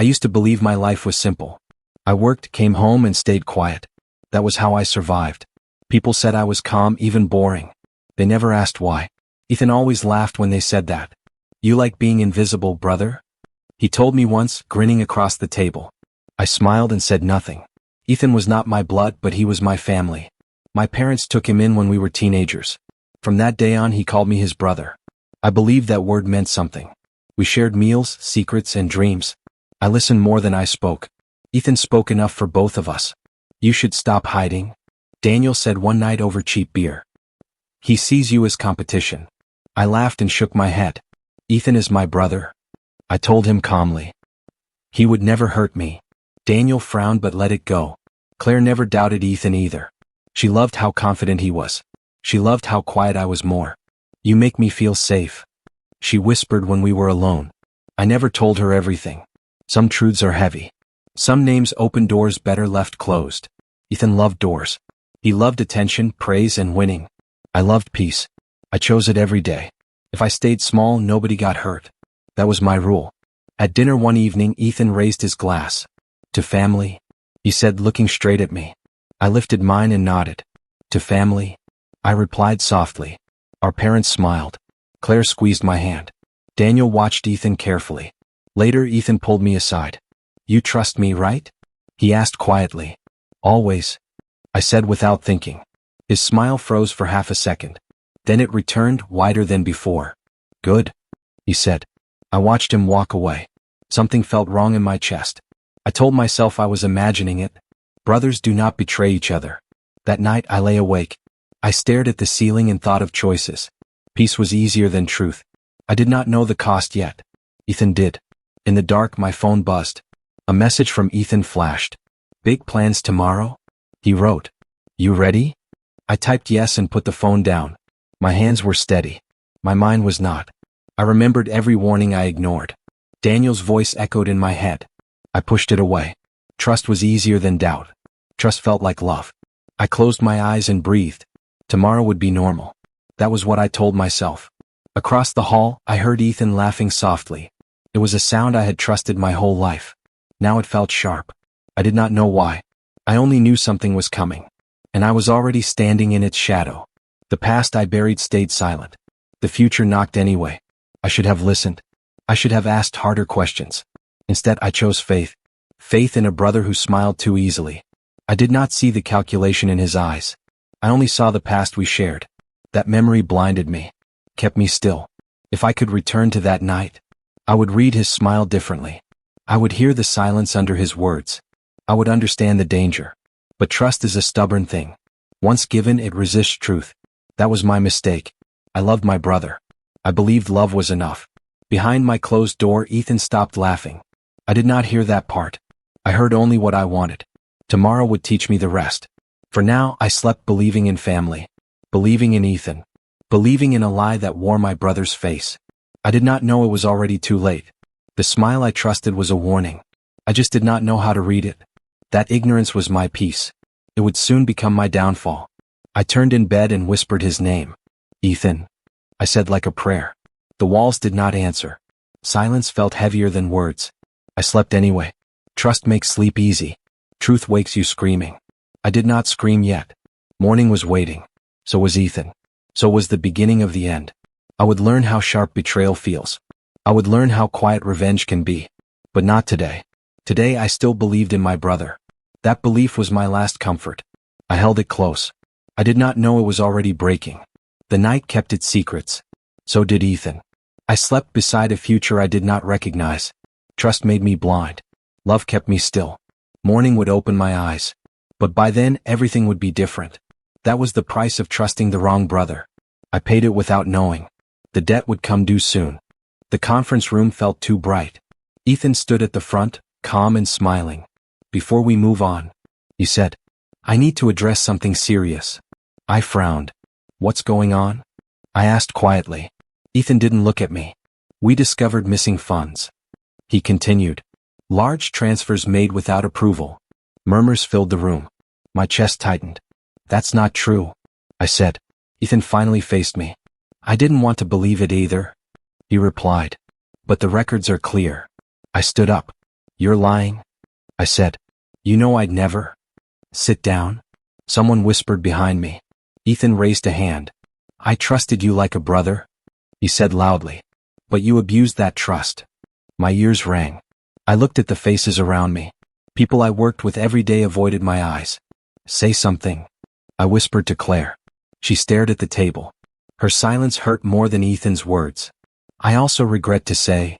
I used to believe my life was simple. I worked, came home, and stayed quiet. That was how I survived. People said I was calm, even boring. They never asked why. Ethan always laughed when they said that. You like being invisible, brother? He told me once, grinning across the table. I smiled and said nothing. Ethan was not my blood, but he was my family. My parents took him in when we were teenagers. From that day on, he called me his brother. I believed that word meant something. We shared meals, secrets, and dreams. I listened more than I spoke. Ethan spoke enough for both of us. You should stop hiding, Daniel said one night over cheap beer. He sees you as competition. I laughed and shook my head. Ethan is my brother, I told him calmly. He would never hurt me. Daniel frowned but let it go. Claire never doubted Ethan either. She loved how confident he was. She loved how quiet I was more. You make me feel safe, she whispered when we were alone. I never told her everything. Some truths are heavy. Some names open doors better left closed. Ethan loved doors. He loved attention, praise, and winning. I loved peace. I chose it every day. If I stayed small, nobody got hurt. That was my rule. At dinner one evening, Ethan raised his glass. To family, he said, looking straight at me. I lifted mine and nodded. To family, I replied softly. Our parents smiled. Claire squeezed my hand. Daniel watched Ethan carefully. Later, Ethan pulled me aside. You trust me, right? He asked quietly. Always, I said without thinking. His smile froze for half a second. Then it returned, wider than before. Good, he said. I watched him walk away. Something felt wrong in my chest. I told myself I was imagining it. Brothers do not betray each other. That night I lay awake. I stared at the ceiling and thought of choices. Peace was easier than truth. I did not know the cost yet. Ethan did. In the dark, my phone buzzed. A message from Ethan flashed. Big plans tomorrow? He wrote. You ready? I typed yes and put the phone down. My hands were steady. My mind was not. I remembered every warning I ignored. Daniel's voice echoed in my head. I pushed it away. Trust was easier than doubt. Trust felt like love. I closed my eyes and breathed. Tomorrow would be normal. That was what I told myself. Across the hall, I heard Ethan laughing softly. It was a sound I had trusted my whole life. Now it felt sharp. I did not know why. I only knew something was coming. And I was already standing in its shadow. The past I buried stayed silent. The future knocked anyway. I should have listened. I should have asked harder questions. Instead, I chose faith. Faith in a brother who smiled too easily. I did not see the calculation in his eyes. I only saw the past we shared. That memory blinded me, kept me still. If I could return to that night, I would read his smile differently. I would hear the silence under his words. I would understand the danger. But trust is a stubborn thing. Once given, it resists truth. That was my mistake. I loved my brother. I believed love was enough. Behind my closed door, Ethan stopped laughing. I did not hear that part. I heard only what I wanted. Tomorrow would teach me the rest. For now, I slept believing in family. Believing in Ethan. Believing in a lie that wore my brother's face. I did not know it was already too late. The smile I trusted was a warning. I just did not know how to read it. That ignorance was my peace. It would soon become my downfall. I turned in bed and whispered his name. Ethan, I said like a prayer. The walls did not answer. Silence felt heavier than words. I slept anyway. Trust makes sleep easy. Truth wakes you screaming. I did not scream yet. Morning was waiting. So was Ethan. So was the beginning of the end. I would learn how sharp betrayal feels. I would learn how quiet revenge can be. But not today. Today I still believed in my brother. That belief was my last comfort. I held it close. I did not know it was already breaking. The night kept its secrets. So did Ethan. I slept beside a future I did not recognize. Trust made me blind. Love kept me still. Morning would open my eyes. But by then, everything would be different. That was the price of trusting the wrong brother. I paid it without knowing. The debt would come due soon. The conference room felt too bright. Ethan stood at the front, calm and smiling. Before we move on, he said, I need to address something serious. I frowned. What's going on? I asked quietly. Ethan didn't look at me. We discovered missing funds. He continued. Large transfers made without approval. Murmurs filled the room. My chest tightened. That's not true, I said. Ethan finally faced me. I didn't want to believe it either, he replied. But the records are clear. I stood up. You're lying, I said. You know I'd never. Sit down. Someone whispered behind me. Ethan raised a hand. I trusted you like a brother, he said loudly. But you abused that trust. My ears rang. I looked at the faces around me. People I worked with every day avoided my eyes. Say something, I whispered to Claire. She stared at the table. Her silence hurt more than Ethan's words. I also regret to say,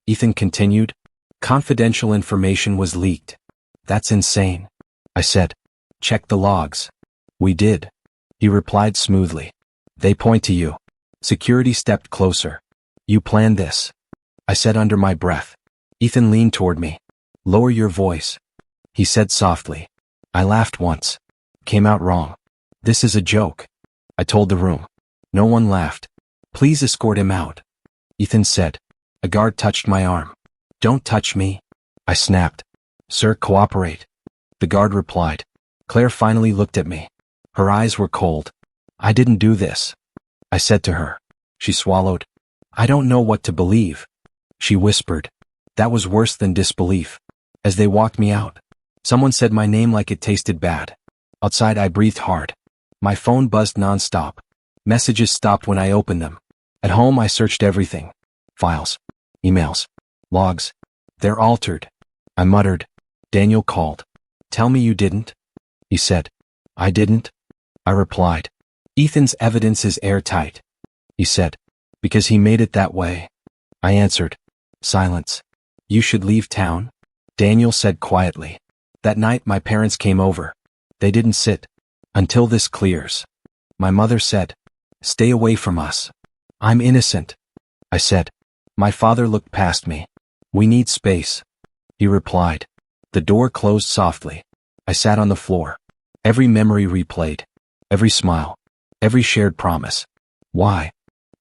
Ethan continued, confidential information was leaked. That's insane, I said. Check the logs. We did, he replied smoothly. They point to you. Security stepped closer. You planned this, I said under my breath. Ethan leaned toward me. Lower your voice, he said softly. I laughed once. Came out wrong. This is a joke, I told the room. No one laughed. Please escort him out, Ethan said. A guard touched my arm. Don't touch me, I snapped. Sir, cooperate, the guard replied. Claire finally looked at me. Her eyes were cold. I didn't do this, I said to her. She swallowed. I don't know what to believe, she whispered. That was worse than disbelief. As they walked me out, someone said my name like it tasted bad. Outside I breathed hard. My phone buzzed nonstop. Messages stopped when I opened them. At home I searched everything. Files, emails, logs. They're altered, I muttered. Daniel called. Tell me you didn't, he said. I didn't, I replied. Ethan's evidence is airtight, he said. Because he made it that way, I answered. Silence. You should leave town, Daniel said quietly. That night my parents came over. They didn't sit until this clears. My mother said, stay away from us. I'm innocent, I said. My father looked past me. We need space, he replied. The door closed softly. I sat on the floor. Every memory replayed. Every smile. Every shared promise. Why?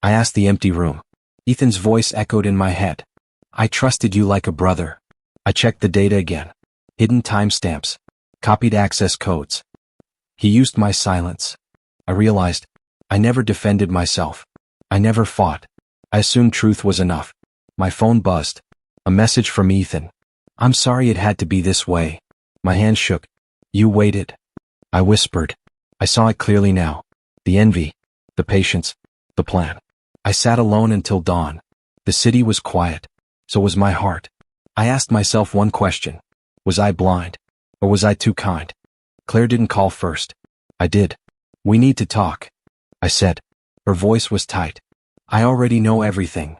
I asked the empty room. Ethan's voice echoed in my head. I trusted you like a brother. I checked the data again. Hidden timestamps. Copied access codes. He used my silence. I realized. I never defended myself. I never fought. I assumed truth was enough. My phone buzzed. A message from Ethan. I'm sorry it had to be this way. My hand shook. You waited, I whispered. I saw it clearly now. The envy. The patience. The plan. I sat alone until dawn. The city was quiet. So was my heart. I asked myself one question. Was I blind? Or was I too kind? Claire didn't call first. I did. We need to talk, I said. Her voice was tight. I already know everything.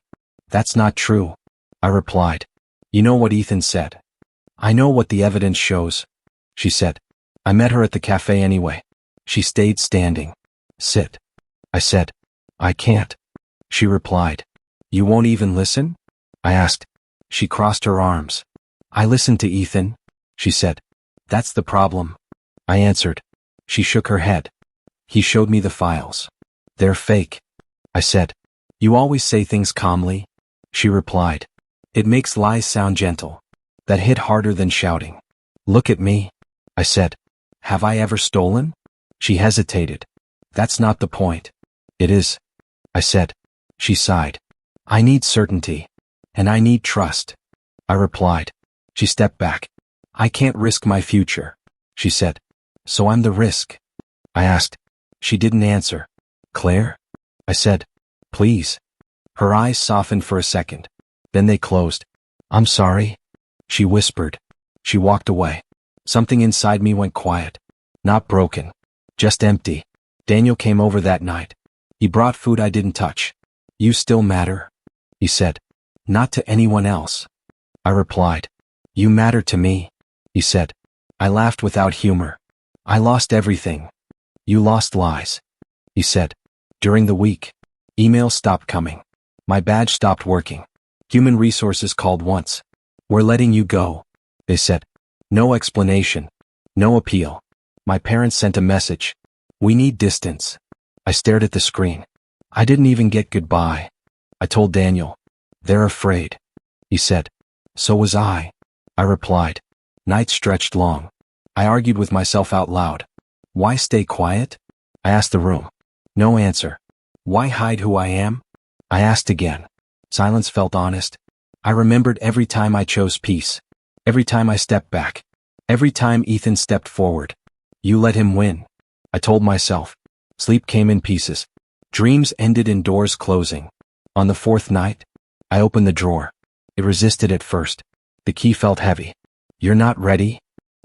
That's not true, I replied. You know what Ethan said. I know what the evidence shows, she said. I met her at the cafe anyway. She stayed standing. Sit, I said. I can't, she replied. You won't even listen? I asked. She crossed her arms. I listened to Ethan, she said. That's the problem, I answered. She shook her head. He showed me the files. They're fake, I said. You always say things calmly, she replied. It makes lies sound gentle. That hit harder than shouting. Look at me, I said. Have I ever stolen? She hesitated. That's not the point. It is, I said. She sighed. I need certainty. And I need trust, I replied. She stepped back. I can't risk my future, she said. So I'm the risk, I asked. She didn't answer. Claire? I said. Please. Her eyes softened for a second. Then they closed. I'm sorry, she whispered. She walked away. Something inside me went quiet. Not broken. Just empty. Daniel came over that night. He brought food I didn't touch. You still matter, he said. Not to anyone else, I replied. You matter to me, he said. I laughed without humor. I lost everything. You lost lies, he said. During the week, emails stopped coming. My badge stopped working. Human resources called once. We're letting you go, they said. No explanation. No appeal. My parents sent a message. We need distance. I stared at the screen. I didn't even get goodbye. I told Daniel. They're afraid, he said. So was I replied. Nights stretched long. I argued with myself out loud. Why stay quiet? I asked the room. No answer. Why hide who I am? I asked again. Silence felt honest. I remembered every time I chose peace. Every time I stepped back. Every time Ethan stepped forward. You let him win, I told myself. Sleep came in pieces. Dreams ended in doors closing. On the fourth night, I opened the drawer. It resisted at first. The key felt heavy. You're not ready,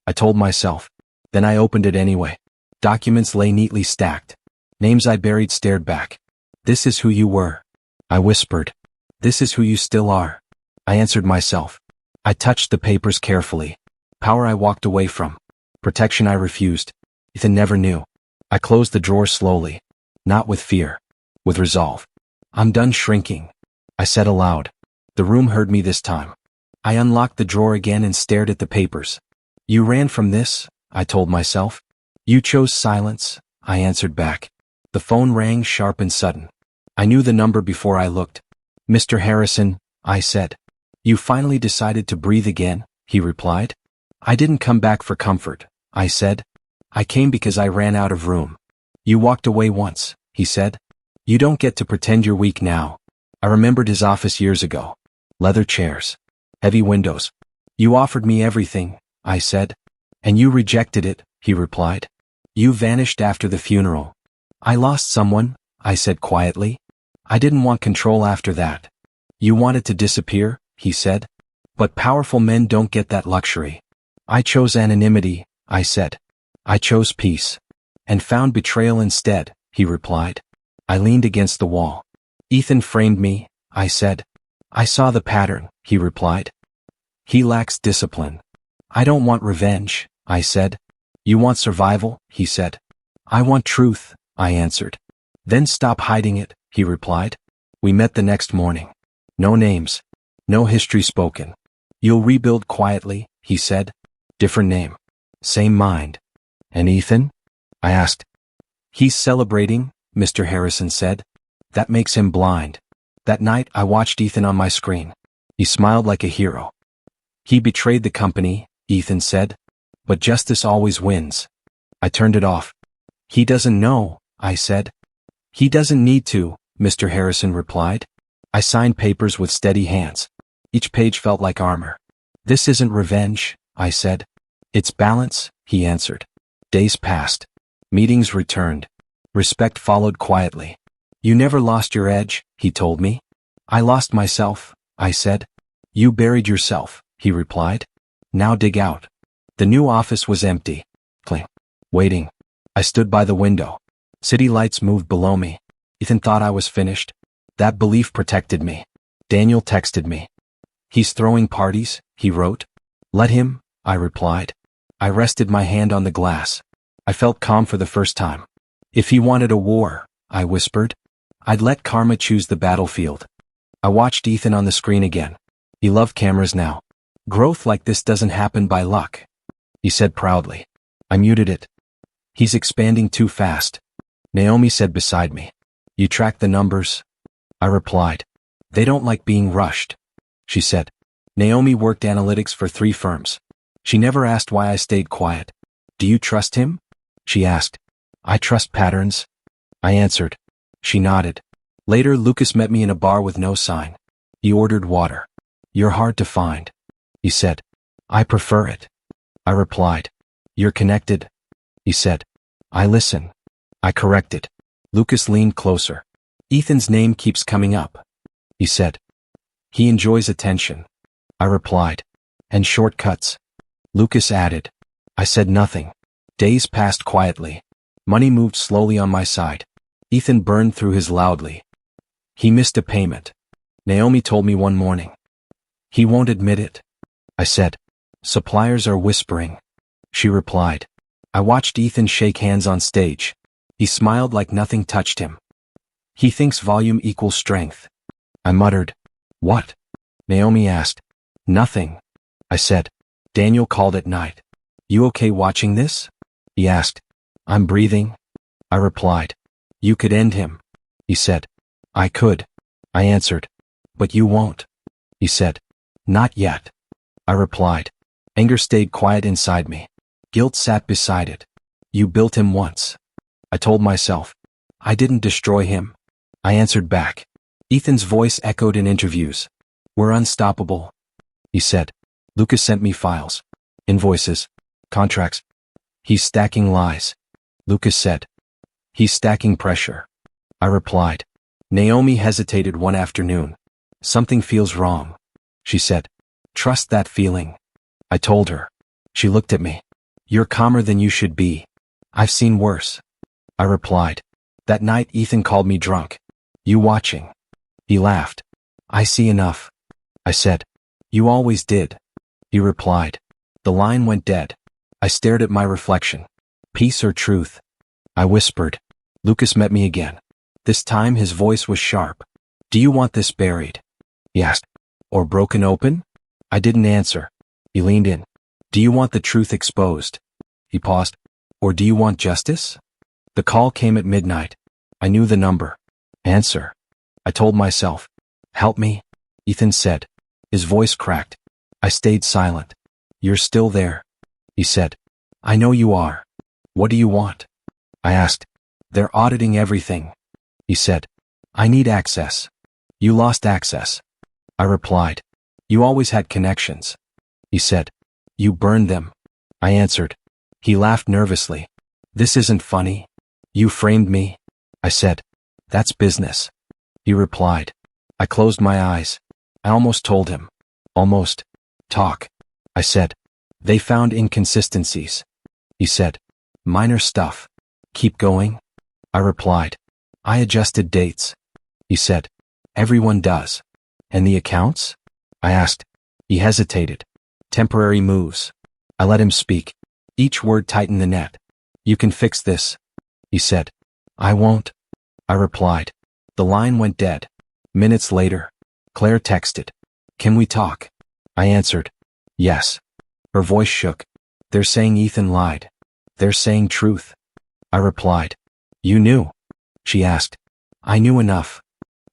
I told myself. Then I opened it anyway. Documents lay neatly stacked. Names I buried stared back. This is who you were, I whispered. This is who you still are, I answered myself. I touched the papers carefully. Power I walked away from. Protection I refused. Ethan never knew. I closed the drawer slowly. Not with fear. With resolve. I'm done shrinking, I said aloud. The room heard me this time. I unlocked the drawer again and stared at the papers. You ran from this, I told myself. You chose silence, I answered back. The phone rang sharp and sudden. I knew the number before I looked. Mr. Harrison, I said. You finally decided to breathe again, he replied. I didn't come back for comfort, I said. I came because I ran out of room. You walked away once, he said. You don't get to pretend you're weak now. I remembered his office years ago. Leather chairs. Heavy windows. You offered me everything, I said. And you rejected it, he replied. You vanished after the funeral. I lost someone, I said quietly. I didn't want control after that. You wanted to disappear, he said. But powerful men don't get that luxury. I chose anonymity, I said. I chose peace. And found betrayal instead, he replied. I leaned against the wall. Ethan framed me, I said. I saw the pattern, he replied. He lacks discipline. I don't want revenge, I said. You want survival, he said. I want truth, I answered. Then stop hiding it, he replied. We met the next morning. No names. No history spoken. You'll rebuild quietly, he said. Different name. Same mind. And Ethan? I asked. He's celebrating, Mr. Harrison said. That makes him blind. That night I watched Ethan on my screen. He smiled like a hero. He betrayed the company, Ethan said. But justice always wins. I turned it off. He doesn't know, I said. He doesn't need to, Mr. Harrison replied. I signed papers with steady hands. Each page felt like armor. This isn't revenge, I said. It's balance, he answered. Days passed. Meetings returned. Respect followed quietly. You never lost your edge, he told me. I lost myself, I said. You buried yourself, he replied. Now dig out. The new office was empty. Cling. Waiting. I stood by the window. City lights moved below me. Ethan thought I was finished. That belief protected me. Daniel texted me. He's throwing parties, he wrote. Let him, I replied. I rested my hand on the glass. I felt calm for the first time. If he wanted a war, I whispered, I'd let karma choose the battlefield. I watched Ethan on the screen again. He loved cameras now. Growth like this doesn't happen by luck, he said proudly. I muted it. He's expanding too fast. Naomi said beside me. You track the numbers? I replied. They don't like being rushed, she said. Naomi worked analytics for 3 firms. She never asked why I stayed quiet. Do you trust him? She asked. I trust patterns, I answered. She nodded. Later Lucas met me in a bar with no sign. He ordered water. You're hard to find, he said. I prefer it, I replied. You're connected, he said. I listen, I corrected. Lucas leaned closer. Ethan's name keeps coming up, he said. He enjoys attention, I replied. And shortcuts, Lucas added. I said nothing. Days passed quietly. Money moved slowly on my side. Ethan burned through his loudly. He missed a payment. Naomi told me one morning. He won't admit it, I said. Suppliers are whispering, she replied. I watched Ethan shake hands on stage. He smiled like nothing touched him. He thinks volume equals strength. I muttered. What? Naomi asked. Nothing, I said. Daniel called at night. You okay watching this? He asked. I'm breathing, I replied. You could end him, he said. I could, I answered. But you won't, he said. Not yet, I replied. Anger stayed quiet inside me. Guilt sat beside it. You built him once, I told myself. I didn't destroy him, I answered back. Ethan's voice echoed in interviews. We're unstoppable, he said. Lucas sent me files, invoices, contracts. He's stacking lies. Lucas said. He's stacking pressure. I replied. Naomi hesitated one afternoon. Something feels wrong, she said. Trust that feeling. I told her. She looked at me. You're calmer than you should be. I've seen worse. I replied. That night Ethan called me drunk. You watching? He laughed. I see enough. I said. You always did. He replied. The line went dead. I stared at my reflection. Peace or truth? I whispered. Lucas met me again. This time his voice was sharp. Do you want this buried? He asked. Or broken open? I didn't answer. He leaned in. Do you want the truth exposed? He paused. Or do you want justice? The call came at midnight. I knew the number. Answer. I told myself. Help me, Ethan said. His voice cracked. I stayed silent. You're still there, he said. I know you are. What do you want? I asked. They're auditing everything, he said. I need access. You lost access. I replied. You always had connections. He said. You burned them. I answered. He laughed nervously. This isn't funny. You framed me. I said. That's business. He replied. I closed my eyes. I almost told him. Almost. Talk. I said. They found inconsistencies. He said. Minor stuff. Keep going? I replied. I adjusted dates. He said. Everyone does. And the accounts? I asked. He hesitated. Temporary moves. I let him speak. Each word tightened the net. You can fix this, he said. I won't. I replied. The line went dead. Minutes later, Claire texted. Can we talk? I answered. Yes. Her voice shook. They're saying Ethan lied. They're saying truth. I replied. You knew? She asked. I knew enough.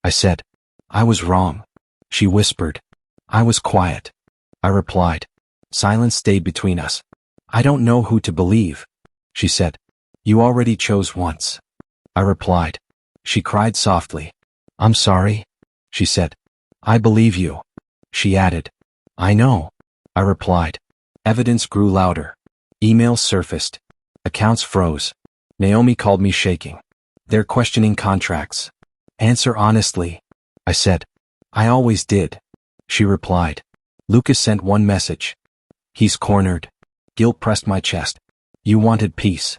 I said. I was wrong. She whispered. I was quiet. I replied. Silence stayed between us. I don't know who to believe, she said. You already chose once. I replied. She cried softly. I'm sorry, she said. I believe you. She added. I know. I replied. Evidence grew louder. Emails surfaced. Accounts froze. Naomi called me shaking. They're questioning contracts. Answer honestly, I said. I always did. She replied. Lucas sent one message. He's cornered. Guilt pressed my chest. You wanted peace.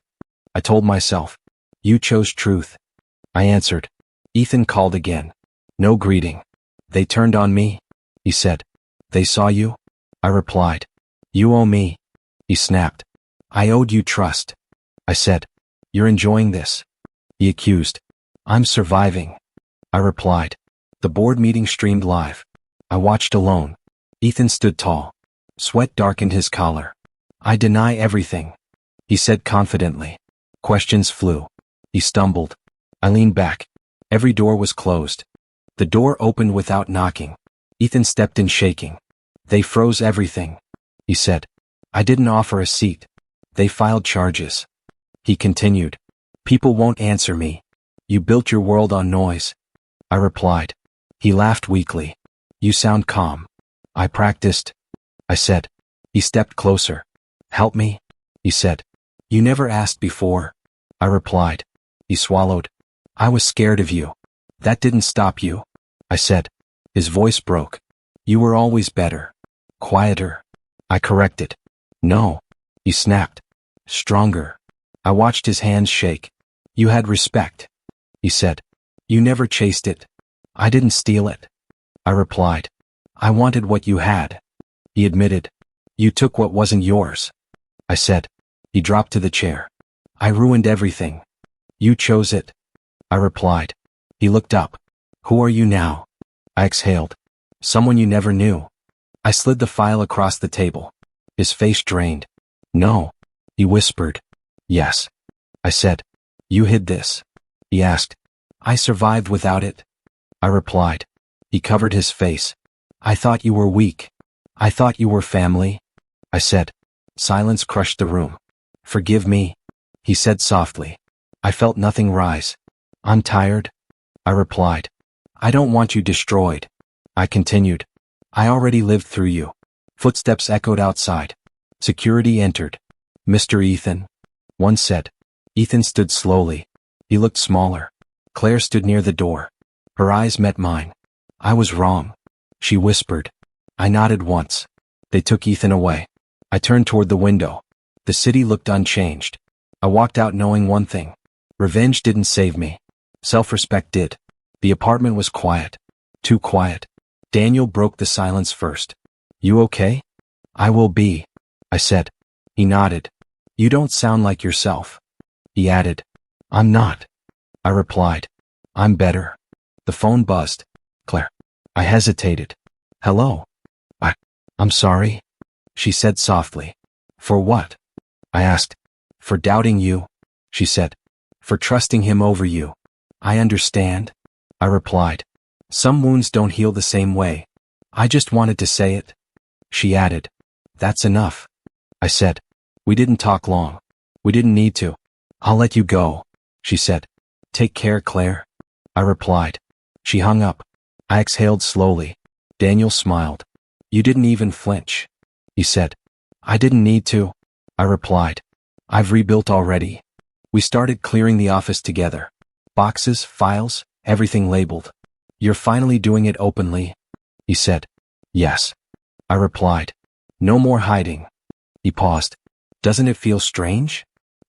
I told myself. You chose truth. I answered. Ethan called again. No greeting. They turned on me, he said. They saw you? I replied. You owe me, he snapped. I owed you trust. I said. You're enjoying this? He accused. I'm surviving. I replied. The board meeting streamed live. I watched alone. Ethan stood tall. Sweat darkened his collar. I deny everything, he said confidently. Questions flew. He stumbled. I leaned back. Every door was closed. The door opened without knocking. Ethan stepped in shaking. They froze everything, he said. I didn't offer a seat. They filed charges. He continued. People won't answer me. You built your world on noise. I replied. He laughed weakly. You sound calm. I practiced. I said. He stepped closer. Help me, he said. You never asked before. I replied. He swallowed. I was scared of you. That didn't stop you, I said. His voice broke. You were always better. Quieter. I corrected. No, he snapped. Stronger. I watched his hands shake. You had respect, he said. You never chased it. I didn't steal it. I replied. I wanted what you had. He admitted. You took what wasn't yours. I said. He dropped to the chair. I ruined everything. You chose it. I replied. He looked up. Who are you now? I exhaled. Someone you never knew. I slid the file across the table. His face drained. No, he whispered. Yes. I said. You hid this. He asked. I survived without it. I replied. He covered his face. I thought you were weak. I thought you were family. I said. Silence crushed the room. Forgive me, he said softly. I felt nothing rise. I'm tired. I replied. I don't want you destroyed. I continued. I already lived through you. Footsteps echoed outside. Security entered. "Mr. Ethan," one said. Ethan stood slowly. He looked smaller. Claire stood near the door. Her eyes met mine. "I was wrong," she whispered. I nodded once. They took Ethan away. I turned toward the window. The city looked unchanged. I walked out knowing one thing. Revenge didn't save me. Self-respect did. The apartment was quiet. Too quiet. Daniel broke the silence first. "You okay?" "I will be," I said. He nodded. "You don't sound like yourself." He added. "I'm not." I replied. "I'm better." The phone buzzed. "Claire." I hesitated. "Hello." I'm sorry," she said softly. "For what?" I asked. "For doubting you," she said. "For trusting him over you." "I understand," I replied. "Some wounds don't heal the same way. I just wanted to say it." She added. "That's enough," I said. We didn't talk long. We didn't need to. "I'll let you go," she said. "Take care, Claire," I replied. She hung up. I exhaled slowly. Daniel smiled. "You didn't even flinch," he said. "I didn't need to," I replied. "I've rebuilt already." We started clearing the office together. Boxes, files, everything labeled. "You're finally doing it openly," he said. "Yes," I replied. "No more hiding." He paused. "Doesn't it feel strange?"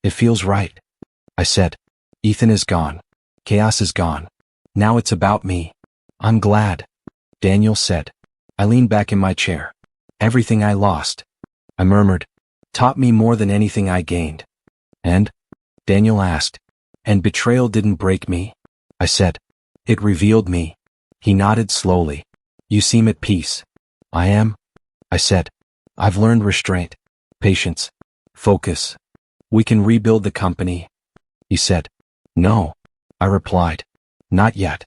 "It feels right," I said. "Ethan is gone. Chaos is gone. Now it's about me." "I'm glad," Daniel said. I leaned back in my chair. "Everything I lost," I murmured, "taught me more than anything I gained." "And?" Daniel asked. "And betrayal didn't break me," I said. "It revealed me." He nodded slowly. "You seem at peace." "I am," I said. "I've learned restraint, patience, focus. We can rebuild the company." He said. "No," I replied. "Not yet.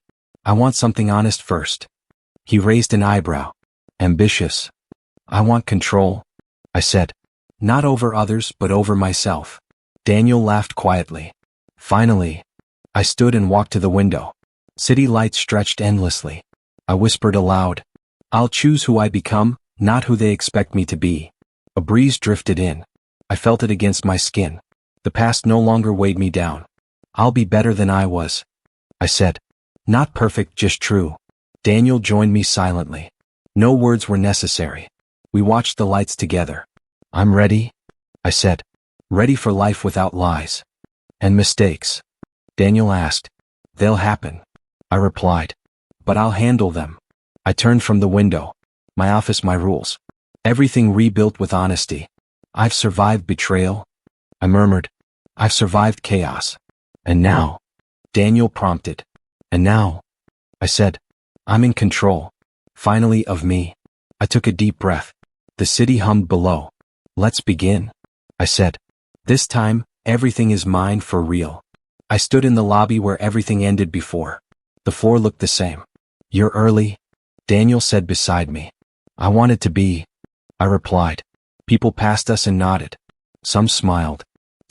I want something honest first." He raised an eyebrow. "Ambitious." "I want control," I said. "Not over others, but over myself." Daniel laughed quietly. "Finally." I stood and walked to the window. City lights stretched endlessly. I whispered aloud. "I'll choose who I become, not who they expect me to be." A breeze drifted in. I felt it against my skin. The past no longer weighed me down. "I'll be better than I was," I said. "Not perfect, just true." Daniel joined me silently. No words were necessary. We watched the lights together. "I'm ready," I said. "Ready for life without lies." "And mistakes?" Daniel asked. "They'll happen," I replied. "But I'll handle them." I turned from the window. My office, my rules. Everything rebuilt with honesty. "I've survived betrayal," I murmured. "I've survived chaos." "And now?" Daniel prompted. "And now?" I said. "I'm in control. Finally, of me." I took a deep breath. The city hummed below. "Let's begin," I said. "This time, everything is mine for real." I stood in the lobby where everything ended before. The floor looked the same. "You're early," Daniel said beside me. "I wanted to be," I replied. People passed us and nodded. Some smiled.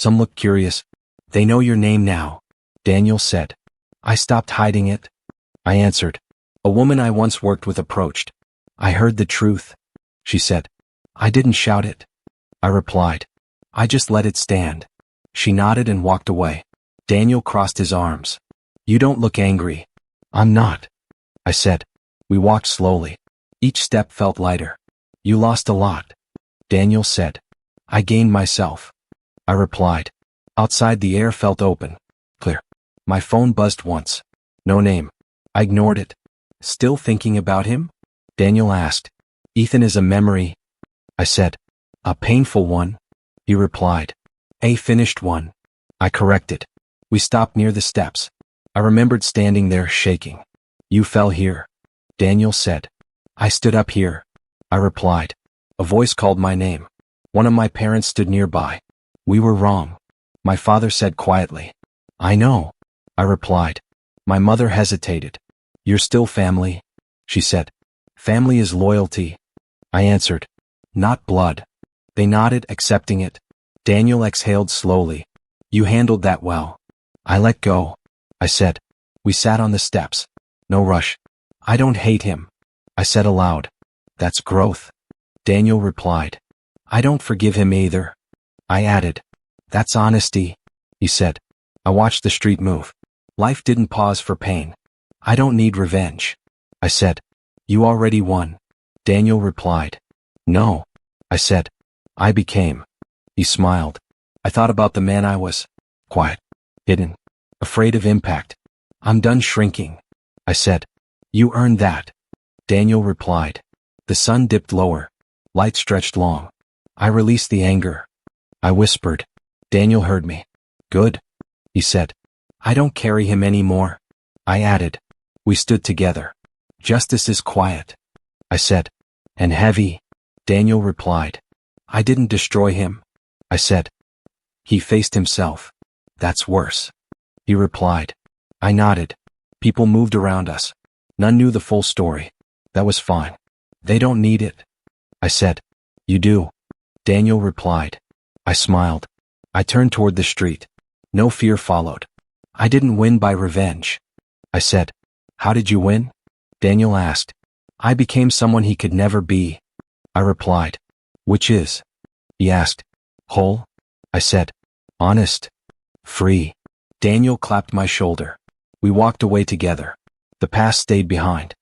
Some looked curious. "They know your name now," Daniel said. I stopped hiding it. I answered. A woman I once worked with approached. "I heard the truth," she said. "I didn't shout it," I replied. "I just let it stand." She nodded and walked away. Daniel crossed his arms. "You don't look angry." "I'm not," I said. We walked slowly. Each step felt lighter. "You lost a lot," Daniel said. "I gained myself," I replied. Outside, the air felt open, clear. My phone buzzed once. No name. I ignored it. "Still thinking about him?" Daniel asked. "Ethan is a memory," I said. "A painful one," he replied. "A finished one," I corrected. We stopped near the steps. I remembered standing there, shaking. "You fell here," Daniel said. "I stood up here," I replied. A voice called my name. One of my parents stood nearby. "We were wrong," my father said quietly. "I know," I replied. My mother hesitated. "You're still family," she said. "Family is loyalty," I answered. "Not blood." They nodded, accepting it. Daniel exhaled slowly. "You handled that well." I let go, I said. We sat on the steps. "No rush." "I don't hate him," I said aloud. "That's growth." Daniel replied. I don't forgive him either. I added. That's honesty, he said. I watched the street move. Life didn't pause for pain. I don't need revenge. I said. You already won. Daniel replied. No, I said. I became. He smiled. I thought about the man I was. Quiet. Hidden. Afraid of impact. I'm done shrinking. I said. You earned that. Daniel replied. The sun dipped lower. Light stretched long. I released the anger. I whispered. Daniel heard me. Good, he said. I don't carry him anymore. I added. We stood together. Justice is quiet. I said. And heavy. Daniel replied. I didn't destroy him. I said. He faced himself. That's worse. He replied. I nodded. People moved around us. None knew the full story. That was fine. They don't need it. I said. You do. Daniel replied. I smiled. I turned toward the street. No fear followed. I didn't win by revenge. I said. How did you win? Daniel asked. I became someone he could never be. I replied. Which is? He asked. Whole? I said. Honest. Free. Daniel clapped my shoulder. We walked away together. The past stayed behind.